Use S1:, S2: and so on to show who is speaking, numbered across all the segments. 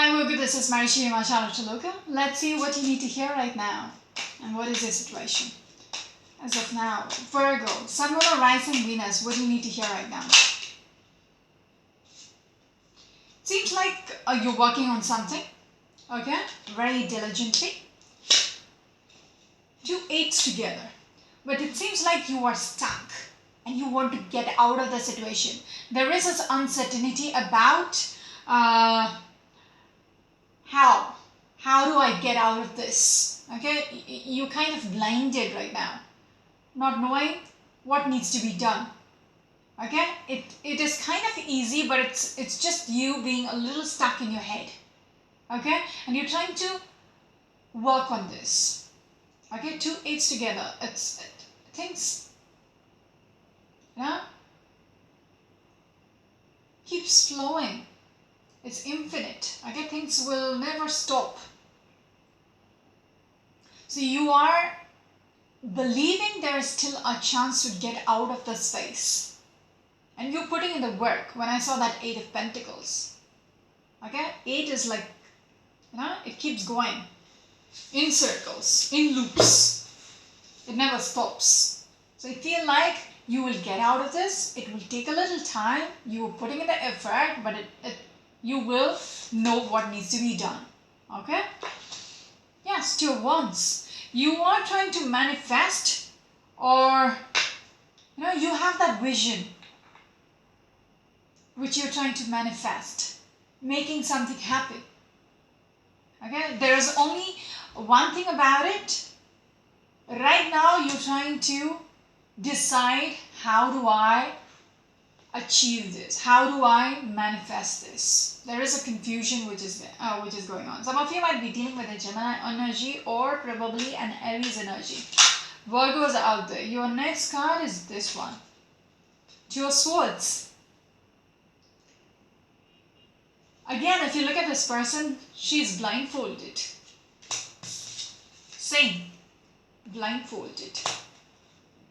S1: Hi Virgo, this is Marishi Chaloka. Let's see what you need to hear right now. And what is your situation? As of now, Virgo, Sun, Moon or Rising Venus, what do you need to hear right now? Seems like you're working on something, okay? Very diligently. 2 8s together. But it seems like you are stuck and you want to get out of the situation. There is this uncertainty about how do I get out of this? Okay, you kind of blinded right now, not knowing what needs to be done. Okay, it is kind of easy, but it's just you being a little stuck in your head. Okay, and you're trying to work on this. Okay, 2 8s together. Things, yeah, keeps flowing. It's infinite. Okay, things will never stop. So you are believing there is still a chance to get out of the space. And you're putting in the work. When I saw that 8 of Pentacles. Okay, 8 is like, it keeps going. In circles, in loops. It never stops. So I feel like you will get out of this. It will take a little time. You are putting in the effort, but you will know what needs to be done. Okay? Yes, 2 of Wands. You are trying to manifest, or you have that vision which you're trying to manifest, making something happen. Okay? There is only one thing about it. Right now you're trying to decide, how do I achieve this? How do I manifest this? There is a confusion which is going on. Some of you might be dealing with a Gemini energy or probably an Aries energy. Virgos are out there. Your next card is this one. 2 of Swords. Again, if you look at this person, she's blindfolded. Same. Blindfolded.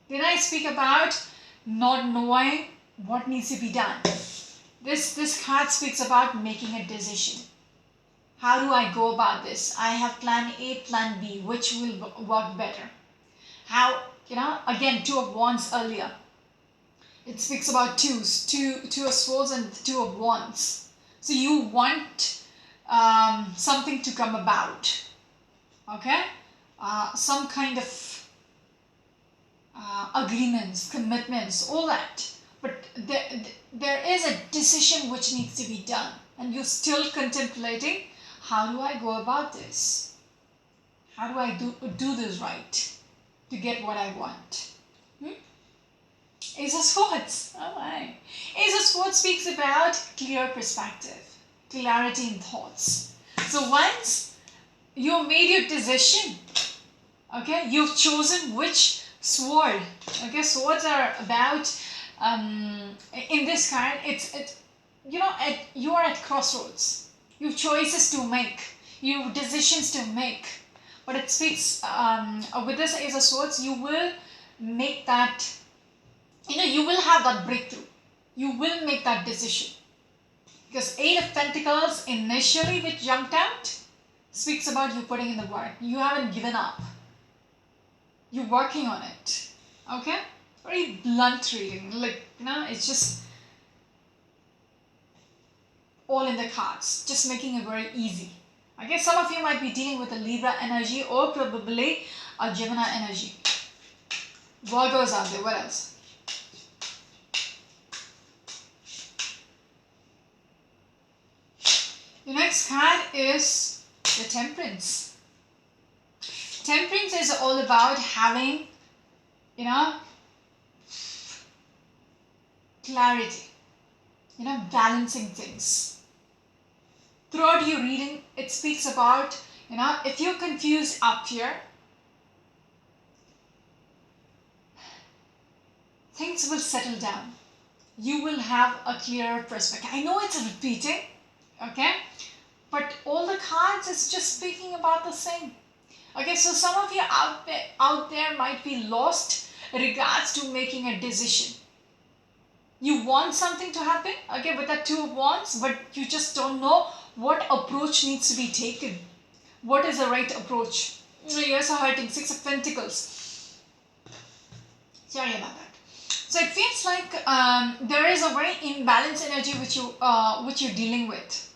S1: Then I speak about not knowing what needs to be done. This card speaks about making a decision. How do I go about this? I have plan A, plan B. Which will work better? How, again, 2 of Wands earlier. It speaks about twos. Two of Swords and 2 of Wands. So you want something to come about. Okay? Some kind of agreements, commitments, all that. But there is a decision which needs to be done, and you're still contemplating, how do I go about this? How do I do this right to get what I want? Ace of Swords. Oh my. Ace of Swords speaks about clear perspective, clarity in thoughts. So once you've made your decision, okay, you've chosen which sword. Okay, swords are about, in this card, you are at crossroads. You have choices to make, you have decisions to make. But it speaks, with this Ace of Swords, you will make that, you will have that breakthrough. You will make that decision. Because 8 of Pentacles initially, which jumped out, speaks about you putting in the work. You haven't given up. You're working on it. Okay? Very blunt reading. Like, it's just all in the cards. Just making it very easy. I guess some of you might be dealing with a Libra energy or probably a Gemini energy. Virgos out there. What else? The next card is the Temperance. Temperance is all about having, clarity, balancing things. Throughout your reading, it speaks about, if you're confused up here, things will settle down. You will have a clearer perspective. I know it's repeating, okay? But all the cards is just speaking about the same. Okay, so some of you out there might be lost in regards to making a decision. You want something to happen, okay, with that Two of Wands, but you just don't know what approach needs to be taken. What is the right approach? You're also hurting. Six of Pentacles. Sorry about that. So it feels like there is a very imbalanced energy which you're dealing with,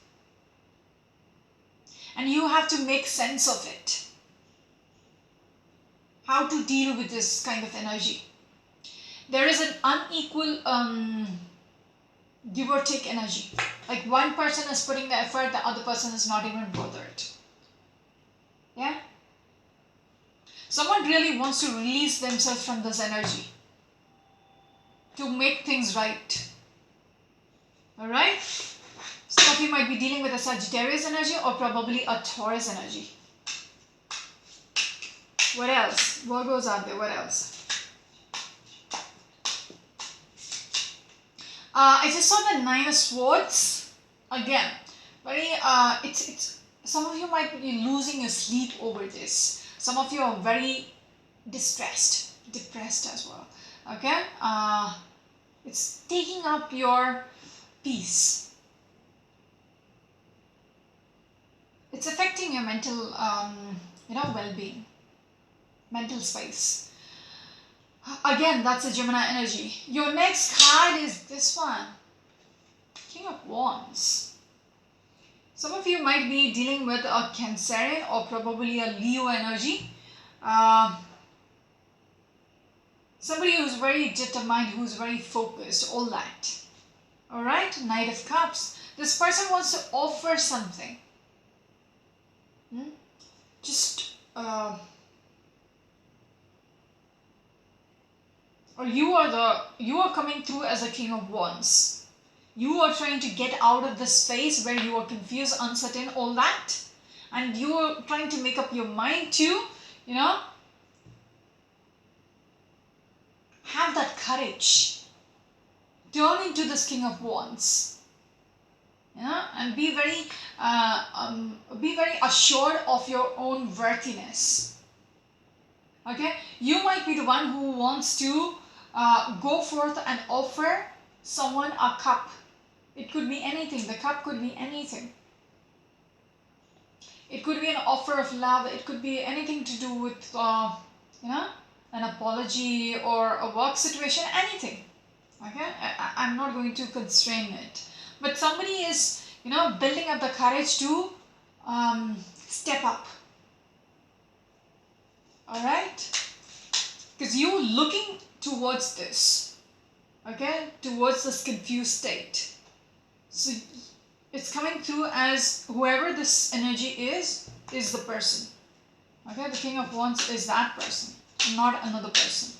S1: and you have to make sense of it. How to deal with this kind of energy? There is an unequal give or take energy. Like one person is putting the effort, the other person is not even bothered. Yeah? Someone really wants to release themselves from this energy to make things right. Alright? Some of you might be dealing with a Sagittarius energy or probably a Taurus energy. What else? Virgos out there, what else? I just saw the Nine of Swords. Again, very, it's some of you might be losing your sleep over this. Some of you are very distressed, depressed as well. Okay? It's taking up your peace. It's affecting your mental, well-being, mental space. Again, that's a Gemini energy. Your next card is this one. King of Wands. Some of you might be dealing with a Cancerian or probably a Leo energy. Somebody who's very determined, who's very focused, all that. Alright, Knight of Cups. This person wants to offer something. Or you are coming through as a King of Wands. You are trying to get out of this phase where you are confused, uncertain, all that. And you are trying to make up your mind to, have that courage. Turn into this King of Wands. And be very assured of your own worthiness. Okay, you might be the one who wants to go forth and offer someone a cup. It could be anything. The cup could be anything. It could be an offer of love. It could be anything to do with, an apology or a work situation, anything. Okay, I'm not going to constrain it. But somebody is, building up the courage to step up. Alright? Because you're looking towards this. Okay? Towards this confused state. So it's coming through as whoever this energy is the person. Okay? The King of Wands is that person, not another person.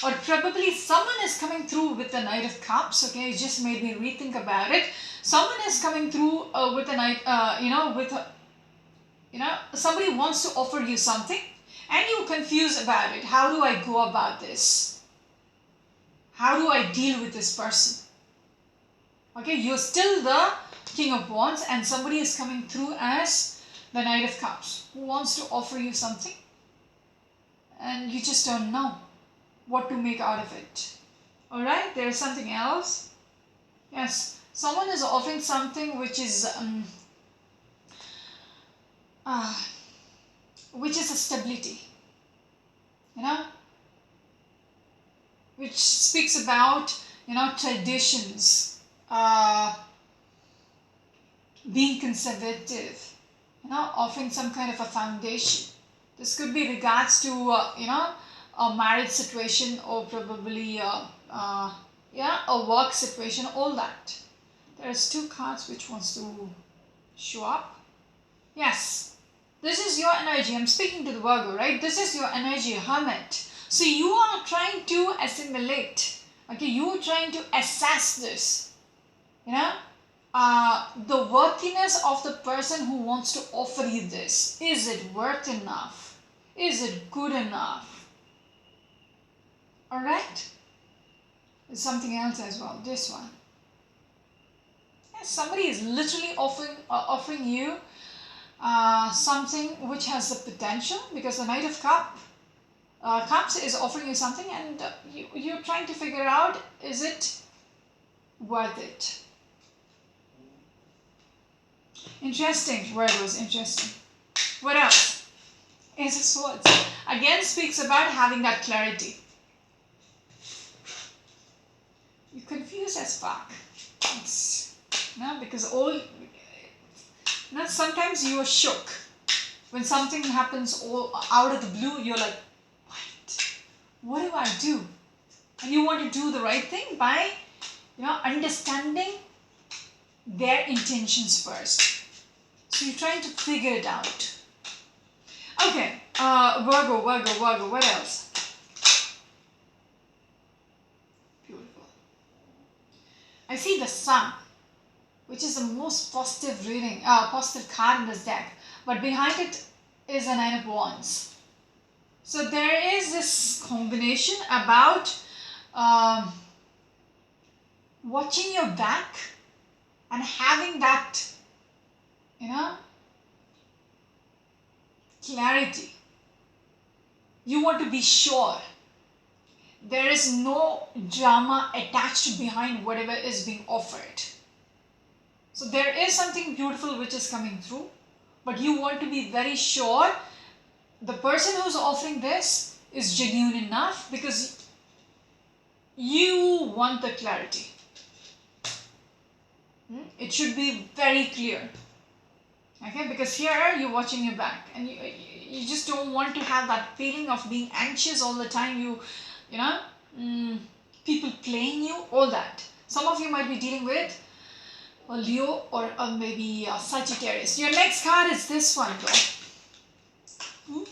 S1: Or probably someone is coming through with the Knight of Cups. Okay? It just made me rethink about it. Someone is coming through with a Knight, somebody wants to offer you something and you're confused about it. How do I go about this? How do I deal with this person? Okay, you're still the King of Wands and somebody is coming through as the Knight of Cups who wants to offer you something and you just don't know what to make out of it. Alright, there's something else. Yes, someone is offering something which is a stability, which speaks about, traditions, being conservative, offering some kind of a foundation. This could be regards to, a marriage situation or probably, a work situation, all that. There's two cards which wants to show up. Yes. This is your energy. I'm speaking to the Virgo, right? This is your energy, Hermit. So you are trying to assimilate. Okay, you are trying to assess this. The worthiness of the person who wants to offer you this. Is it worth enough? Is it good enough? Alright? There's something else as well. This one. Yes, somebody is literally offering you something which has the potential, because the Knight of Cups Cups is offering you something, and you're trying to figure out, is it worth it? Interesting. Virgos, interesting. What else? Ace of Swords. Again speaks about having that clarity. You're confused as fuck. It's, because sometimes you are shook. When something happens all out of the blue, you're like, what do I do? And you want to do the right thing by, understanding their intentions first. So you're trying to figure it out. Okay, Virgo, what else? Beautiful. I see the Sun, which is the most positive reading, positive card in this deck. But behind it is a Nine of Wands. So there is this combination about watching your back and having that, clarity. You want to be sure. There is no drama attached behind whatever is being offered. So there is something beautiful which is coming through, but you want to be very sure the person who's offering this is genuine enough, because you want the clarity. It should be very clear. Okay, because here you're watching your back, and you just don't want to have that feeling of being anxious all the time. People playing you, all that. Some of you might be dealing with a Leo or maybe a Sagittarius. Your next card is this one, though.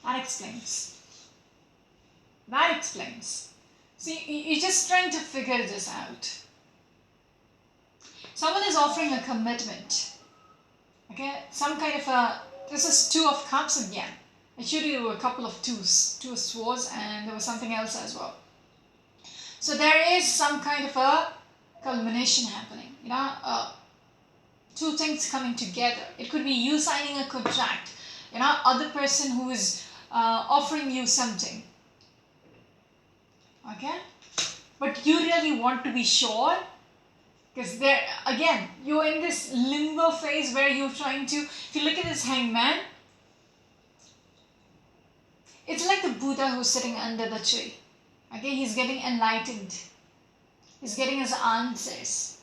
S1: That explains. That explains. See, you're just trying to figure this out. Someone is offering a commitment. Okay, some kind of this is Two of Cups again. I showed you a couple of twos, Two of Swords, and there was something else as well. So there is some kind of a culmination happening. Two things coming together. It could be you signing a contract. Other person who is offering you something. Okay, but you really want to be sure. Because there, again, you're in this limbo phase where you're trying to, if you look at this Hangman, it's like the Buddha who's sitting under the tree. Okay, he's getting enlightened. He's getting his answers.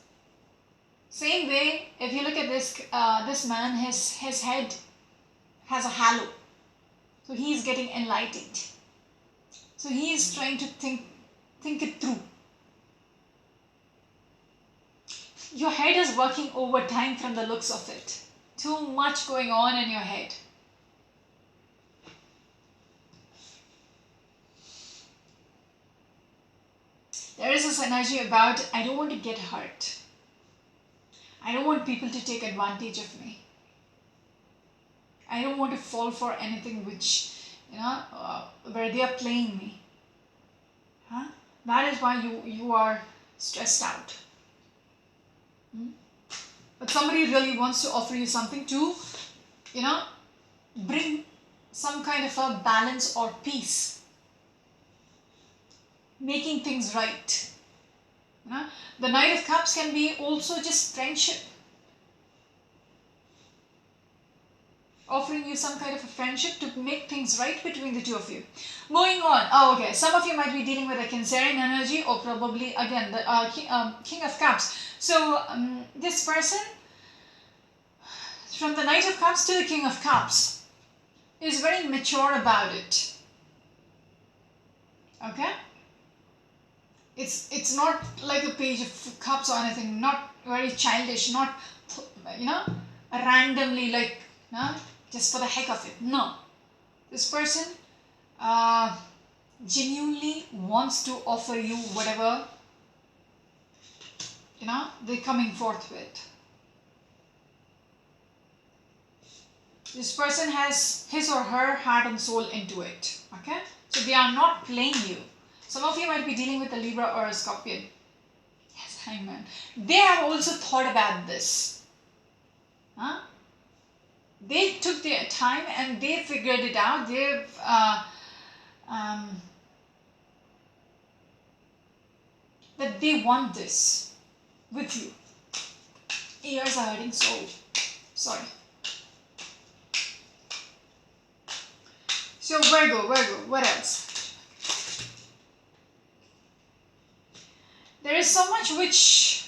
S1: Same way, if you look at this man, his head has a halo. So he's getting enlightened. So he is trying to think it through. Your head is working overtime from the looks of it. Too much going on in your head. There is this energy about, I don't want to get hurt. I don't want people to take advantage of me. I don't want to fall for anything which, where they are playing me. That is why you are stressed out. But somebody really wants to offer you something to, bring some kind of a balance or peace. Making things right. The Knight of Cups can be also just friendship. Offering you some kind of a friendship to make things right between the two of you. Moving on. Okay. Some of you might be dealing with a Cancerian energy, or probably again the King of Cups. So this person, from the Knight of Cups to the King of Cups, is very mature about it. Okay. It's not like a Page of Cups or anything. Not very childish. Not randomly like just for the heck of it. No. This person genuinely wants to offer you whatever they're coming forth with. This person has his or her heart and soul into it. Okay? So they are not playing you. Some of you might be dealing with a Libra or a Scorpion. Yes, Hangman. They have also thought about this. They took their time and they figured it out. That they want this with you. Ears are hurting, so sorry. So Virgo, what else? There is so much which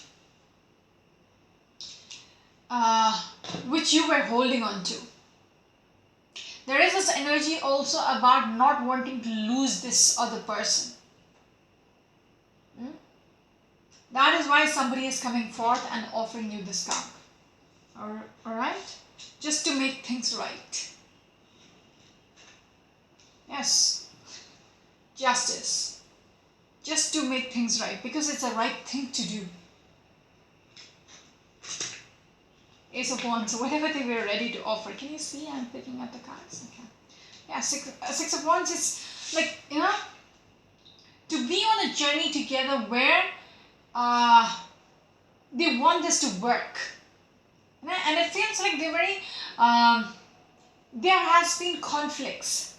S1: you were holding on to. There is this energy also about not wanting to lose this other person. That is why somebody is coming forth and offering you this card. Alright? Just to make things right. Yes. Justice. Just to make things right, because it's the right thing to do. Ace of Wands, so whatever they were ready to offer. Can you see I'm picking up the cards? Okay. Yeah, Six of Wands is like, to be on a journey together where they want this to work. And it feels like they're very, there has been conflicts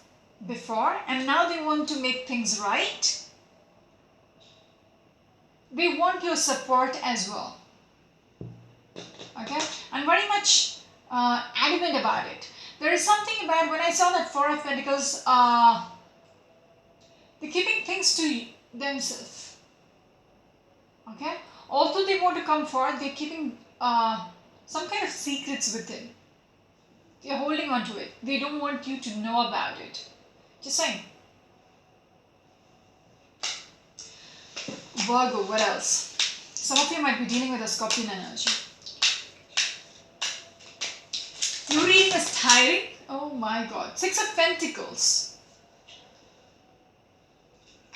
S1: before and now they want to make things right. They want your support as well. Okay, and very much adamant about it. There is something about when I saw that Four of Pentacles, they're keeping things to themselves. Okay, although they want to come forward, they're keeping some kind of secrets within. They're holding on to it. They don't want you to know about it. Just saying. Virgo, what else? Some of you might be dealing with a Scorpion energy. Your reading is tiring. Oh my god. Six of Pentacles.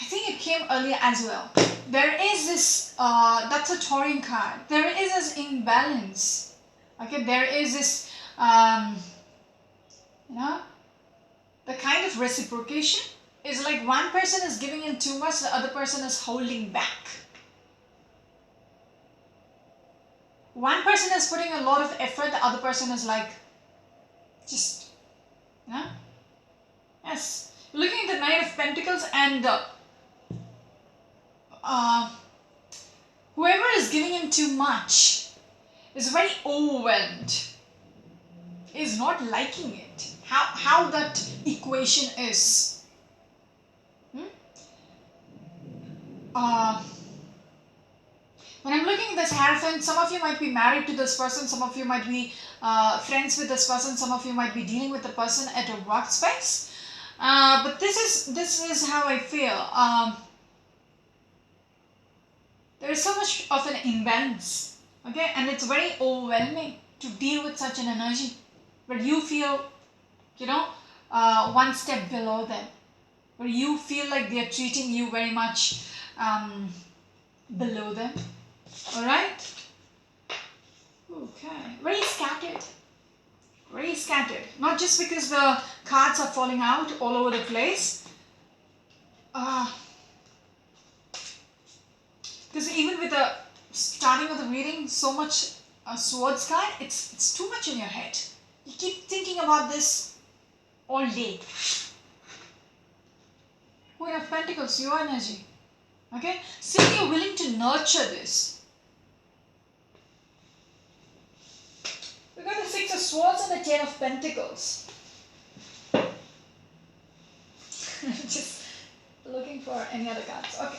S1: I think it came earlier as well. There is this, that's a Taurian card. There is this imbalance. Okay, there is this, the kind of reciprocation is like one person is giving in too much, the other person is holding back. One person is putting a lot of effort, the other person is like, just, yes. Looking at the Nine of Pentacles and whoever is giving in too much is very overwhelmed, is not liking it. How that equation is. When I'm looking at this Hierophant, some of you might be married to this person, some of you might be friends with this person, some of you might be dealing with the person at a workspace. But this is how I feel. There is so much of an imbalance, okay, and it's very overwhelming to deal with such an energy, where you feel, one step below them, where you feel like they are treating you very much below them. Alright? Okay. Very scattered. Very scattered. Not just because the cards are falling out all over the place. Because even with the starting of the reading, so much Swords card, it's too much in your head. You keep thinking about this all day. Queen of Pentacles, your energy. Okay? See, you're willing to nurture this. We got the Six of Swords and the Ten of Pentacles. Just looking for any other cards. Okay.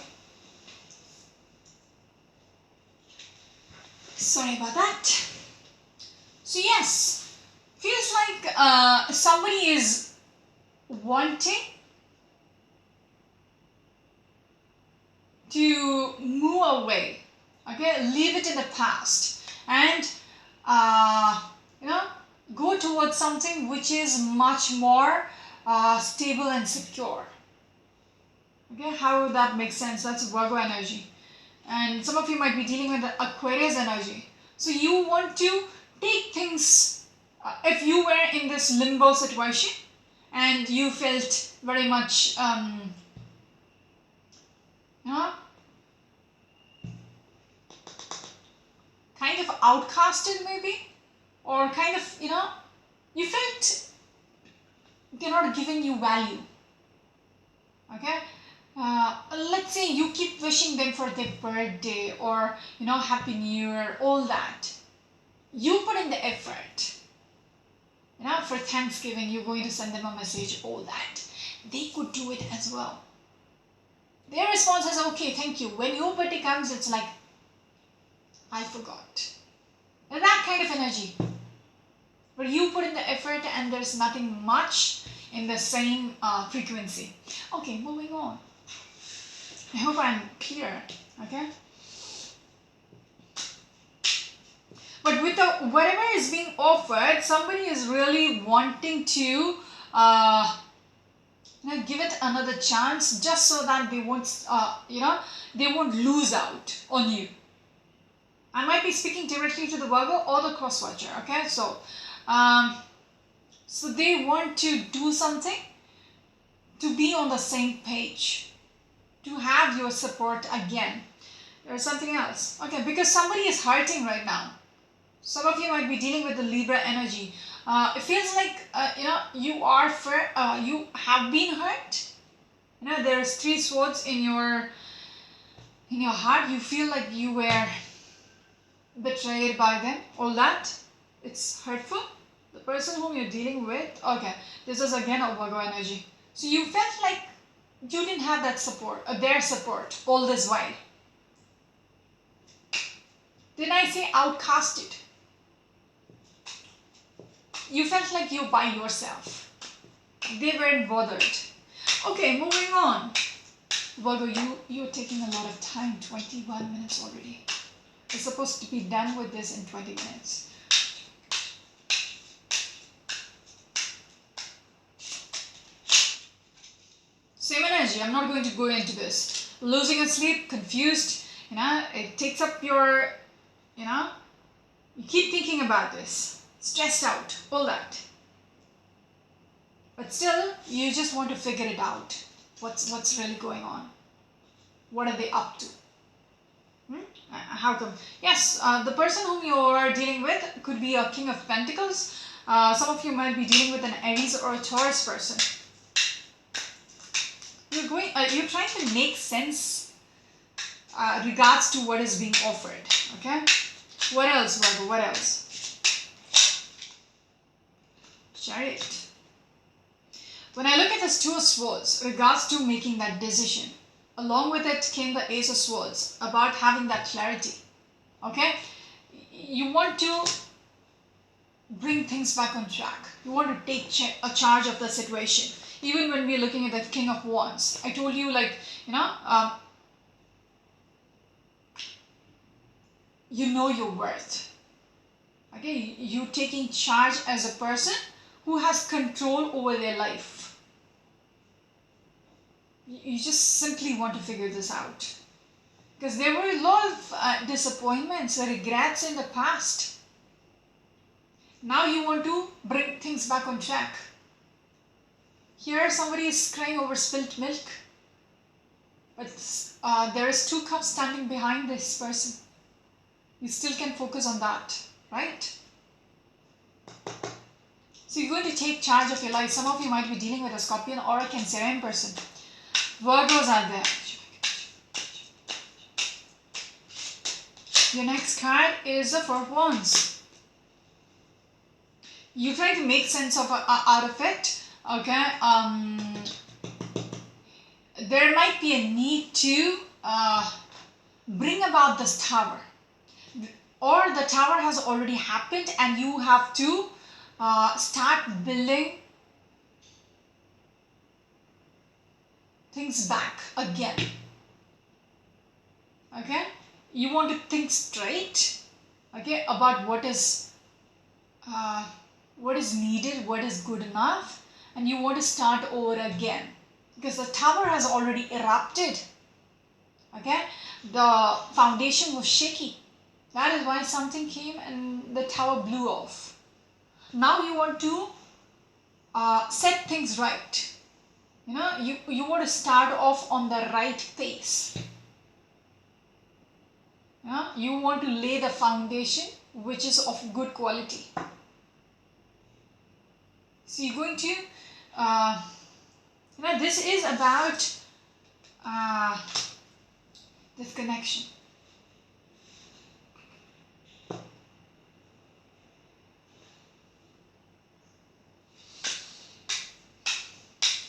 S1: Sorry about that. So yes, feels like somebody is wanting to move away, okay, leave it in the past and go towards something which is much more stable and secure. Okay, how that makes sense? That's Virgo energy. And some of you might be dealing with the Aquarius energy. So you want to take things, if you were in this limbo situation and you felt very much, kind of outcasted maybe, or kind of, you felt they're not giving you value. Okay, let's say you keep wishing them for their birthday or Happy New Year, all that. You put in the effort. For Thanksgiving, you're going to send them a message, all that. They could do it as well. Their response is, okay, thank you. When your birthday comes, it's like, I forgot. And that kind of energy. Where you put in the effort and there's nothing much in the same frequency. Okay, moving on. I hope I'm clear. Okay? But with whatever is being offered, somebody is really wanting to give it another chance, just so that they won't, they won't lose out on you. I might be speaking directly to the Virgo or the cross watcher. Okay, so they want to do something to be on the same page, to have your support again. There's something else. Okay, because somebody is hurting right now. Some of you might be dealing with the Libra energy. It feels like you have been hurt. There's 3 swords in your heart. You feel like you were betrayed by them. All that. It's hurtful. The person whom you're dealing with. Okay, this is again a Virgo energy. So you felt like you didn't have that support, their support, all this while. Didn't I say outcasted? You felt like you're by yourself. They weren't bothered. Okay, moving on. Virgo, you're taking a lot of time. 21 minutes already. We're supposed to be done with this in 20 minutes. Same energy. I'm not going to go into this. Losing sleep, confused. It takes up your, you keep thinking about this. Stressed out, all that. But still, you just want to figure it out. What's really going on? What are they up to? How come? Yes, the person whom you are dealing with could be a King of Pentacles. Some of you might be dealing with an Aries or a Taurus person. You're trying to make sense regards to what is being offered. Okay. What else, Virgo? What else? Chariot. When I look at this 2 of Swords, regards to making that decision, along with it came the Ace of Swords, about having that clarity. Okay? You want to bring things back on track. You want to take a charge of the situation. Even when we're looking at the King of Wands, I told you, like, you know your worth. Okay? You taking charge as a person who has control over their life. You just simply want to figure this out. Because there were a lot of disappointments, regrets in the past. Now you want to bring things back on track. Here somebody is crying over spilt milk. But there is 2 cups standing behind this person. You still can focus on that, right? So you're going to take charge of your life. Some of you might be dealing with a Scorpion or a Cancerian person. Virgos are there. Your next card is the 4 of Wands. You try to make sense of out of it. Okay. There might be a need to bring about this tower. Or the tower has already happened and you have to start building things back again. Okay? You want to think straight, okay, about what is needed, what is good enough, and you want to start over again. Because the tower has already erupted. Okay? The foundation was shaky. That is why something came and the tower blew off. Now you want to set things right. You want to start off on the right pace. You want to lay the foundation which is of good quality. So you're going to, this is about this connection.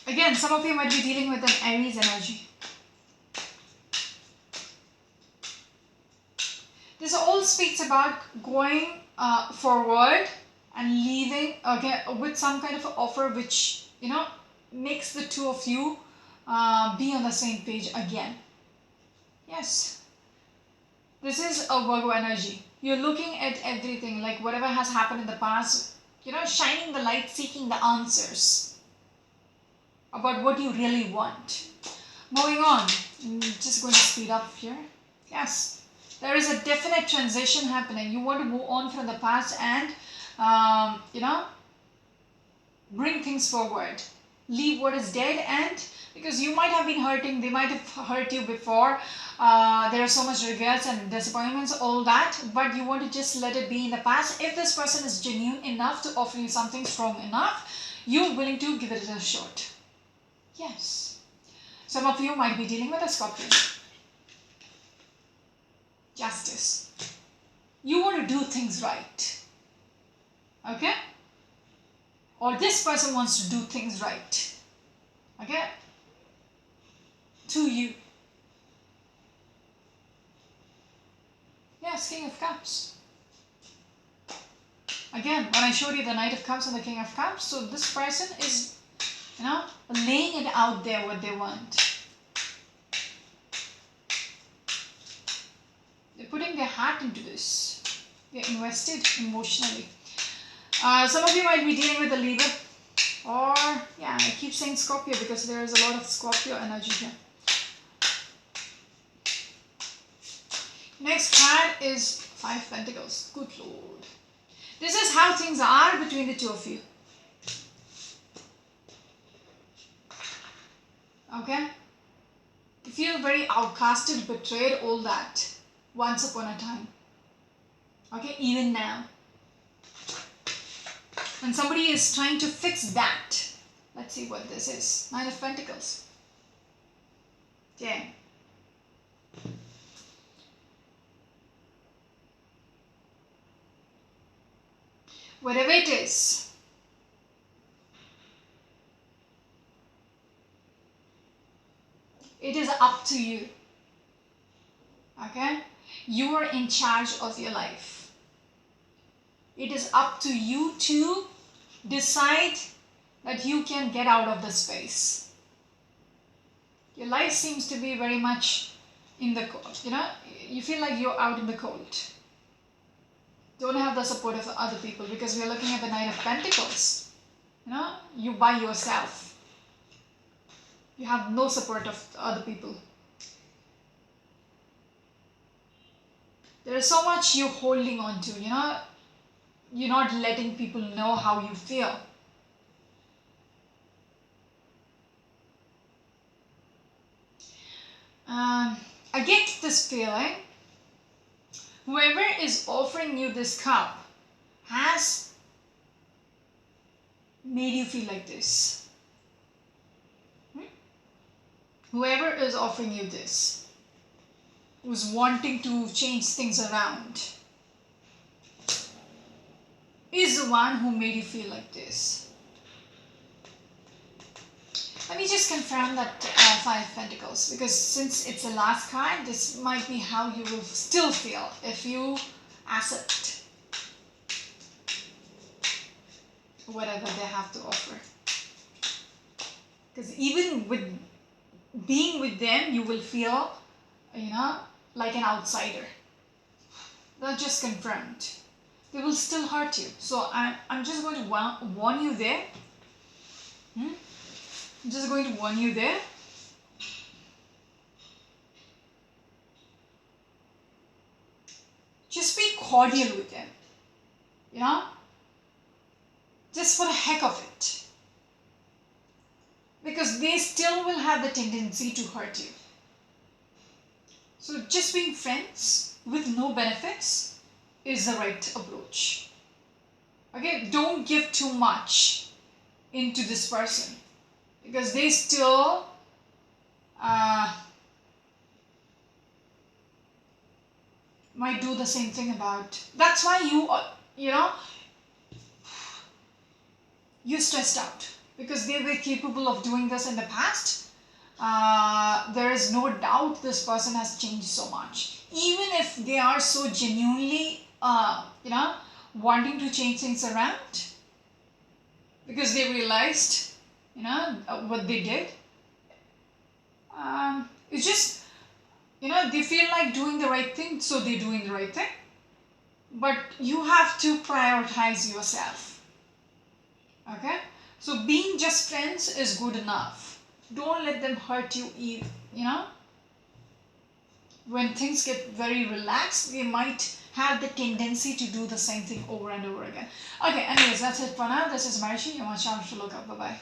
S1: Again, some of you might be dealing with an Aries energy. This all speaks about going forward and leaving with some kind of an offer which, makes the two of you be on the same page again. Yes. This is a Virgo energy. You're looking at everything, like whatever has happened in the past, shining the light, seeking the answers about what you really want. Moving on, I'm just going to speed up here. Yes, there is a definite transition happening. You want to move on from the past and, bring things forward. Leave what is dead, and because you might have been hurting, they might have hurt you before. There are so much regrets and disappointments, all that, but you want to just let it be in the past. If this person is genuine enough to offer you something strong enough, you're willing to give it a shot. Yes. Some of you might be dealing with a Scorpion. Justice. You want to do things right. Okay? Or this person wants to do things right. Okay? To you. Yes, King of Cups. Again, when I showed you the Knight of Cups and the King of Cups, so this person is, laying it out there what they want. They're putting their heart into this. They're invested emotionally. Some of you might be dealing with a Libra, or I keep saying Scorpio because there is a lot of Scorpio energy here. Next card is 5 Pentacles. Good Lord. This is how things are between the two of you. Okay? You feel very outcasted, betrayed, all that. Once upon a time. Okay? Even now. And somebody is trying to fix that. Let's see what this is. 9 of Pentacles. Yeah. Whatever it is, it is up to you. Okay? You are in charge of your life. It is up to you to decide that you can get out of the space. Your life seems to be very much in the cold. You feel like you're out in the cold. Don't have the support of other people because we are looking at the Knight of Pentacles. You by yourself. You have no support of other people. There is so much you're holding on to, You're not letting people know how you feel. I get this feeling. Whoever is offering you this cup has made you feel like this. Whoever is offering you this, who's wanting to change things around, is the one who made you feel like this. Let me just confirm that 5 Pentacles, because since it's the last card, this might be how you will still feel if you accept whatever they have to offer. Because even with being with them, you will feel, like an outsider. That's just confirmed. They will still hurt you. So I'm just going to warn you there. I'm just going to warn you there. Just be cordial with them. Just for the heck of it. Because they still will have the tendency to hurt you. So just being friends with no benefits is the right approach. Okay, don't give too much. into this person, because they still might do the same thing about. That's why you're stressed out, because they were capable of doing this in the past. There is no doubt this person has changed so much. Even if they are so genuinely, wanting to change things around, because they realized, what they did. It's just, they feel like doing the right thing, so they're doing the right thing. But you have to prioritize yourself. Okay? So being just friends is good enough. Don't let them hurt you, when things get very relaxed, they might have the tendency to do the same thing over and over again. Okay, anyways, that's it for now. This is Marishi. You're my channel to look up. Bye-bye.